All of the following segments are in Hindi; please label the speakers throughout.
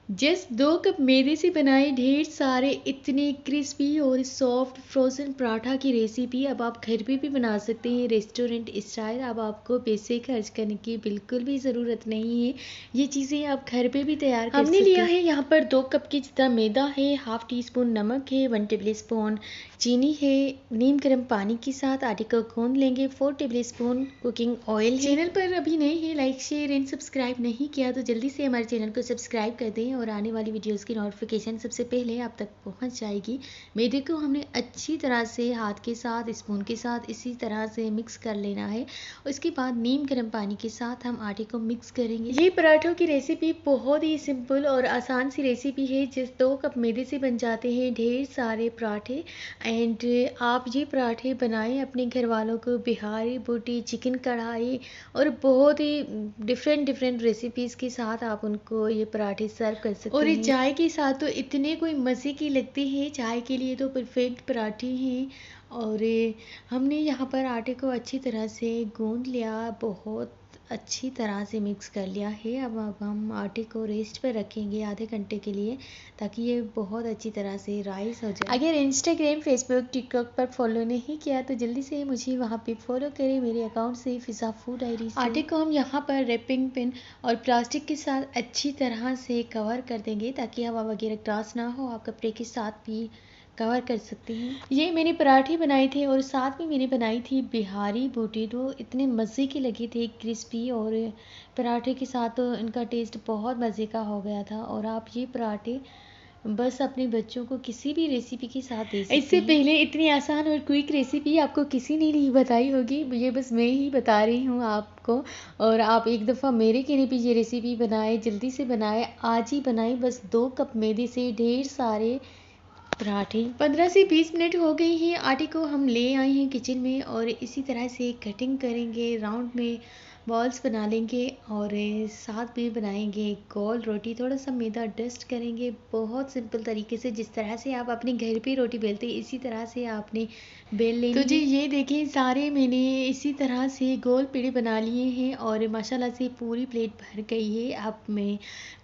Speaker 1: जस्ट 2 कप मैदे से बनाए ढेर सारे इतने क्रिस्पी और सॉफ्ट फ्रोज़न पराठा की रेसिपी अब आप घर पे भी बना सकते हैं रेस्टोरेंट स्टाइल। अब आपको पैसे खर्च करने की बिल्कुल भी ज़रूरत नहीं है, ये चीज़ें आप घर पे भी तैयार कर सकते हैं। हमने लिया है यहाँ पर 2 कप की जितना मैदा है, हाफ टी स्पून नमक है, 1 टेबल स्पून चीनी है, नीम गर्म पानी के साथ आटे को गूंद लेंगे, 4 टेबल स्पून कुकिंग ऑयल है। चैनल पर अभी नहीं है, लाइक शेयर एंड सब्सक्राइब नहीं किया तो जल्दी से हमारे चैनल को सब्सक्राइब कर दें और आने वाली वीडियोस की नोटिफिकेशन सबसे पहले आप तक पहुंच जाएगी। मैदे को हमने अच्छी तरह से हाथ के साथ स्पून के साथ इसी तरह से मिक्स कर लेना है। उसके बाद नीम गर्म पानी के साथ हम आटे को मिक्स करेंगे। ये पराठों की रेसिपी बहुत ही सिंपल और आसान सी रेसिपी है, जिस 2 कप मैदे से बन जाते हैं ढेर सारे पराठे। एंड आप ये पराठे बनाएं अपने घर वालों को, बिहारी बोटी, चिकन कढ़ाई और बहुत ही डिफरेंट रेसिपीज़ के साथ आप उनको ये पराठे सर्व कर सकते हैं। और ये चाय के साथ तो इतने कोई मज़े की लगते हैं, चाय के लिए तो परफेक्ट पराठे हैं। और हमने यहाँ पर आटे को अच्छी तरह से गूंद लिया, बहुत अच्छी तरह से मिक्स कर लिया है। अब हम आटे को रेस्ट पर रखेंगे आधे घंटे के लिए, ताकि ये बहुत अच्छी तरह से राइस हो जाए। अगर इंस्टाग्राम, फेसबुक, टिकटॉक पर फॉलो नहीं किया तो जल्दी से मुझे वहाँ पे फॉलो करें मेरे अकाउंट से, फिज़ा फूड डायरी से। आटे को हम यहाँ पर रैपिंग पिन और प्लास्टिक के साथ अच्छी तरह से कवर कर देंगे, ताकि हवा वगैरह क्रॉस ना हो। आप कपड़े के साथ भी कवर कर सकते हैं। ये मैंने पराठे बनाए थे और साथ में मैंने बनाई थी बिहारी बोटी, तो इतने मज़े के लगे थे, क्रिस्पी, और पराठे के साथ तो इनका टेस्ट बहुत मज़े का हो गया था। और आप ये पराठे बस अपने बच्चों को किसी भी रेसिपी के साथ दे सकते हैं। इससे पहले इतनी आसान और क्विक रेसिपी आपको किसी ने नहीं बताई होगी, ये बस मैं ही बता रही हूँ आपको। और आप एक दफ़ा मेरे कहने पे ये रेसिपी बनाए, जल्दी से बनाए, आज ही बनाए। बस 2 कप मैदे से ढेर सारे पराठे। 15 से 20 मिनट हो गई हैं, आटे को हम ले आए हैं किचन में और इसी तरह से कटिंग करेंगे, राउंड में बॉल्स बना लेंगे और साथ में बनाएंगे गोल रोटी। थोड़ा सा मैदा डस्ट करेंगे, बहुत सिंपल तरीके से, जिस तरह से आप अपने घर पे रोटी बेलते हैं इसी तरह से आपने बेल लेनी। तो जी ये देखें, सारे मैंने इसी तरह से गोल पेड़े बना लिए हैं और माशाल्लाह से पूरी प्लेट भर गई है। अब मैं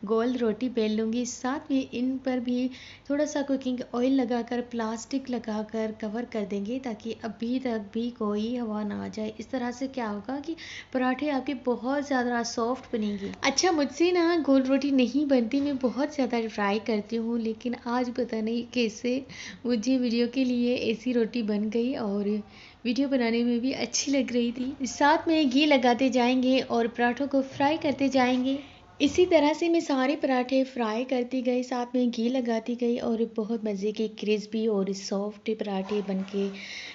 Speaker 1: गोल रोटी बेल लूँगी, साथ में इन पर भी थोड़ा सा कुकिंग ऑयल लगाकर, प्लास्टिक लगाकर कवर कर देंगे, ताकि अभी तक भी कोई हवा ना आ जाए। इस तरह से क्या होगा कि पराठे आपके बहुत ज़्यादा सॉफ्ट बनेंगे। अच्छा, मुझसे ना गोल रोटी नहीं बनती, मैं बहुत ज़्यादा ट्राई करती हूँ, लेकिन आज पता नहीं कैसे मुझे वीडियो के लिए ऐसी रोटी बन गई और वीडियो बनाने में भी अच्छी लग रही थी। साथ में घी लगाते जाएंगे और पराठों को फ्राई करते जाएंगे। इसी तरह से मैं सारे पराठे फ्राई करती गई, साथ में घी लगाती गई और बहुत मज़े के क्रिस्पी और सॉफ्ट पराठे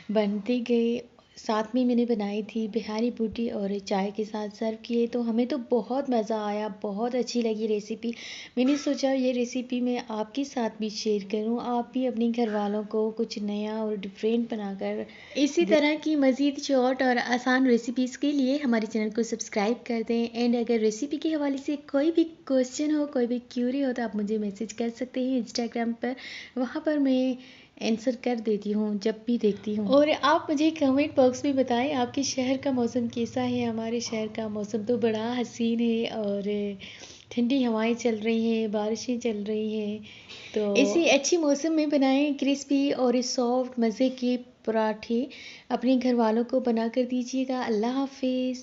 Speaker 1: बनते गए। साथ में मैंने बनाई थी बिहारी बूटी और चाय के साथ सर्व किए, तो हमें तो बहुत मज़ा आया, बहुत अच्छी लगी रेसिपी। मैंने सोचा ये रेसिपी मैं आपके साथ भी शेयर करूं, आप भी अपने घर वालों को कुछ नया और डिफरेंट बनाकर इसी तरह की मज़ीद शॉर्ट और आसान रेसिपीज़ के लिए हमारे चैनल को सब्सक्राइब कर दें। एंड अगर रेसिपी के हवाले से कोई भी क्वेश्चन हो, कोई भी क्यूरी हो, तो आप मुझे मैसेज कर सकते हैं इंस्टाग्राम पर, वहाँ पर मैं आंसर कर देती हूँ जब भी देखती हूँ। और आप मुझे कमेंट बॉक्स में बताएं आपके शहर का मौसम कैसा है। हमारे शहर का मौसम तो बड़ा हसीन है और ठंडी हवाएं चल रही हैं, बारिशें चल रही हैं, तो इसी अच्छी मौसम में बनाएं क्रिस्पी और सॉफ्ट मज़े के पराठे। अपने घर वालों को बना कर दीजिएगा। अल्लाह हाफिज़।